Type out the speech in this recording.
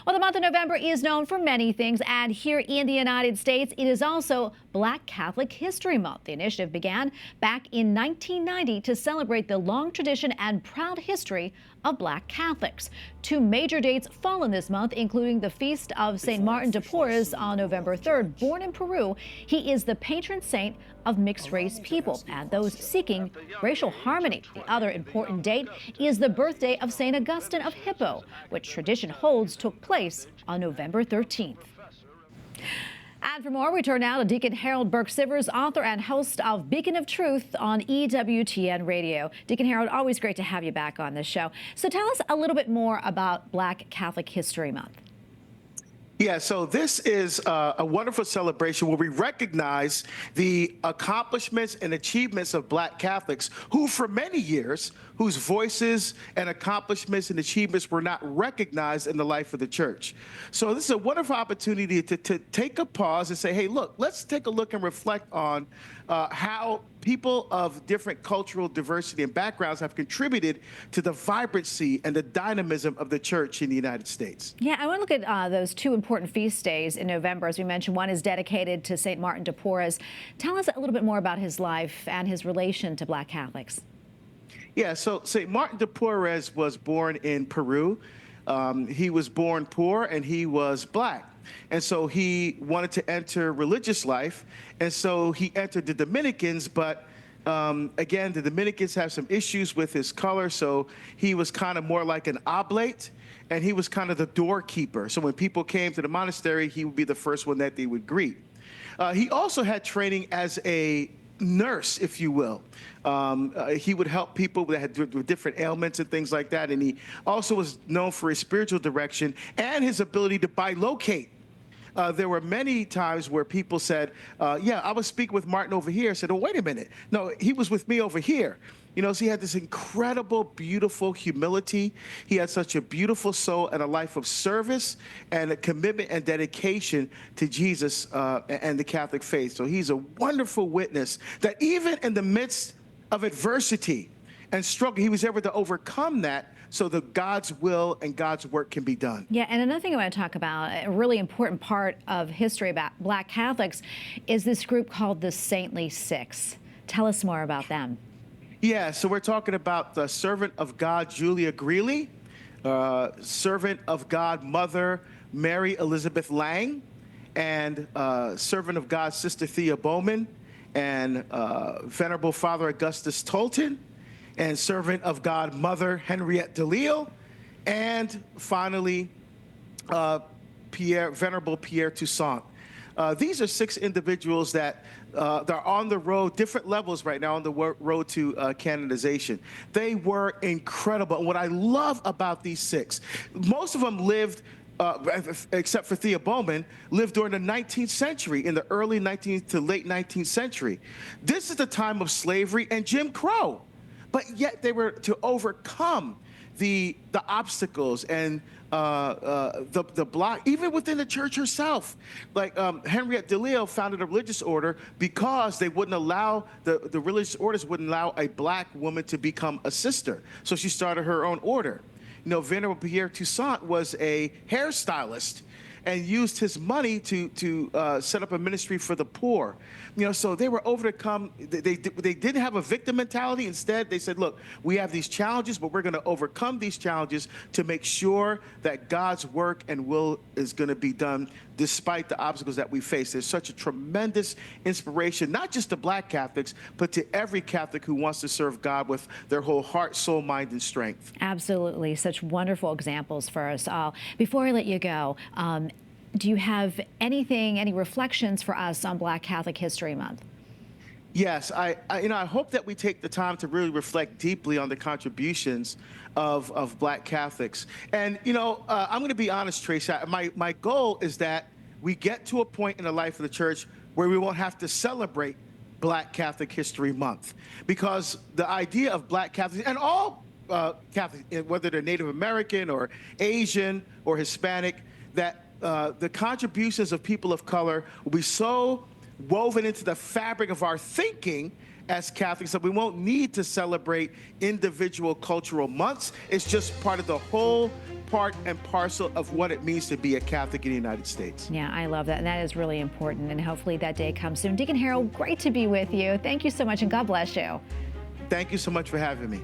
Well, the month of November is known for many things, and here in the United States, it is also Black Catholic History Month. The initiative began back in 1990 to celebrate the long tradition and proud history of Black Catholics. Two major dates fall in this month, including the feast of Saint Martin de Porres on November 3rd. Born in Peru, he is the patron saint of mixed-race people and those seeking racial harmony. The other important date is the birthday of Saint Augustine of Hippo, which tradition holds took place on November 13th. And for more, we turn now to Deacon Harold Burke-Sivers, author and host of Beacon of Truth on EWTN Radio. Deacon Harold, always great to have you back on this show. So tell us a little bit more about Black Catholic History Month. Yeah, so this is a wonderful celebration where we recognize the accomplishments and achievements of Black Catholics who, for many years, whose voices and accomplishments and achievements were not recognized in the life of the church. So this is a wonderful opportunity to take a pause and say, hey, look, let's take a look and reflect on how people of different cultural diversity and backgrounds have contributed to the vibrancy and the dynamism of the church in the United States. Yeah, I want to look at those two important feast days in November. As we mentioned, one is dedicated to Saint Martin de Porres. Tell us a little bit more about his life and his relation to Black Catholics. Yeah, so Saint Martin de Porres was born in Peru. He was born poor and he was Black. And so he wanted to enter religious life. And so he entered the Dominicans, but again, the Dominicans have some issues with his color. So he was kind of more like an oblate, and he was kind of the doorkeeper. So when people came to the monastery, he would be the first one that they would greet. He also had training as a nurse, if you will. He would help people that had different ailments and things like that. And he also was known for his spiritual direction and his ability to bilocate. There were many times where people said, yeah, I was speaking with Martin over here. I said, oh, wait a minute. No, he was with me over here. You know, so he had this incredible, beautiful humility. He had such a beautiful soul and a life of service and a commitment and dedication to Jesus and the Catholic faith. So he's a wonderful witness that even in the midst of adversity and struggle, he was able to overcome that so that God's will and God's work can be done. Yeah, and another thing I want to talk about, a really important part of history about Black Catholics, is this group called the Saintly Six. Tell us more about them. Yeah, so we're talking about the servant of God, Julia Greeley, servant of God, Mother Mary Elizabeth Lang, and servant of God, Sister Thea Bowman, and Venerable Father Augustus Tolton, and servant of God, Mother Henriette DeLille, and finally, Venerable Pierre Toussaint. These are six individuals that are on the road, different levels right now on the road to canonization. They were incredible. And what I love about these six, most of them lived, except for Thea Bowman, lived during the 19th century, in the early 19th to late 19th century. This is the time of slavery and Jim Crow. But yet they were to overcome the obstacles and the block, even within the church herself. Like Henriette DeLille founded a religious order because they wouldn't allow, the religious orders wouldn't allow a Black woman to become a sister. So she started her own order. You know, Venerable Pierre Toussaint was a hairstylist and used his money to set up a ministry for the poor. You know, so they were overcome. They didn't have a victim mentality. Instead, they said, look, we have these challenges, but we're going to overcome these challenges to make sure that God's work and will is going to be done despite the obstacles that we face. There's such a tremendous inspiration, not just to Black Catholics, but to every Catholic who wants to serve God with their whole heart, soul, mind, and strength. Absolutely. Such wonderful examples for us all. Before I let you go, do you have any reflections for us on Black Catholic History Month? Yes, I hope that we take the time to really reflect deeply on the contributions of Black Catholics. And, I'm going to be honest, Tracy, my goal is that we get to a point in the life of the church where we won't have to celebrate Black Catholic History Month. Because the idea of Black Catholics, and all Catholics, whether they're Native American or Asian or Hispanic, that the contributions of people of color will be so woven into the fabric of our thinking as Catholics, that we won't need to celebrate individual cultural months. It's just part of the whole part and parcel of what it means to be a Catholic in the United States. Yeah, I love that. And that is really important. And hopefully that day comes soon. Deacon Harold, great to be with you. Thank you so much, and God bless you. Thank you so much for having me.